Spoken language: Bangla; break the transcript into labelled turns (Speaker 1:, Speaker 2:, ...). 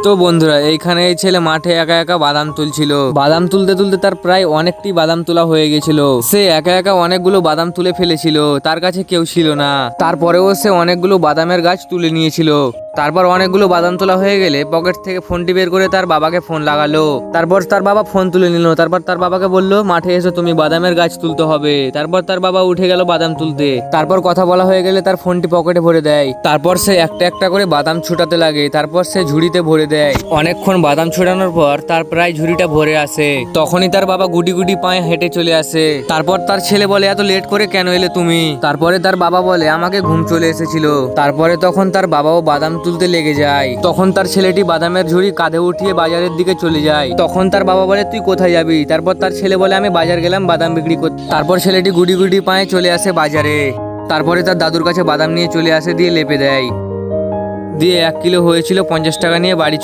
Speaker 1: তো বন্ধুরা, এইখানে এই ছেলে মাঠে একা একা বাদাম তুলছিল। বাদাম তুলতে তুলতে তার প্রায় অনেকটি বাদাম তোলা হয়ে গেছিল। সে একা একা অনেকগুলো বাদাম তুলে ফেলেছিল, তার কাছে কেউ ছিল না। তারপরেও সে অনেকগুলো বাদামের গাছ তুলে নিয়েছিল। তারপর অনেকগুলো বাদাম তোলা হয়ে গেলে পকেট থেকে ফোনটি বের করে তার বাবাকে ফোন লাগালো। তারপর তার বাবা ফোন তুলে নিল। তারপর তার বাবাকে বললো, মাঠে এসে তুমি বাদামের গাছ তুলতে হবে। তারপর তার বাবা উঠে গেল বাদাম তুলতে। তারপর কথা বলা হয়ে গেলে তার ফোনটি পকেটে ভরে দেয়। তারপর সে একটা একটা করে বাদাম ছুটাতে লাগে। তারপর সে ঝুড়িতে ভরে দেয়। অনেকক্ষণ বাদাম ছুটানোর পর তার প্রায় ঝুড়িটা ভরে আসে। তখনই তার বাবা গুটি গুটি পায়ে হেঁটে চলে আসে। তারপর তার ছেলে বলে, এত লেট করে কেন এলে তুমি? তারপরে তার বাবা বলে, আমাকে ঘুম চলে এসেছিল। তারপরে তখন তার বাবাও বাদাম তুলতে লেগে যায়। তখন তার ছেলেটি বাদামের ঝুড়ি কাঁধে উঠিয়ে বাজারের দিকে চলে যায়। তখন তার বাবা বলে, তুই কোথায় যাবি? তারপর তার ছেলে বলে, আমি বাজার গেলাম বাদাম বিক্রি করতে। তারপর ছেলেটি গুটি গুটি পায়ে চলে আসে বাজারে। তারপরে তার দাদুর কাছে বাদাম নিয়ে চলে আসে, দিয়ে লেপে দেয়। দিয়ে 1 কিলো হয়েছিল 50 টাকা নিয়ে বাড়ি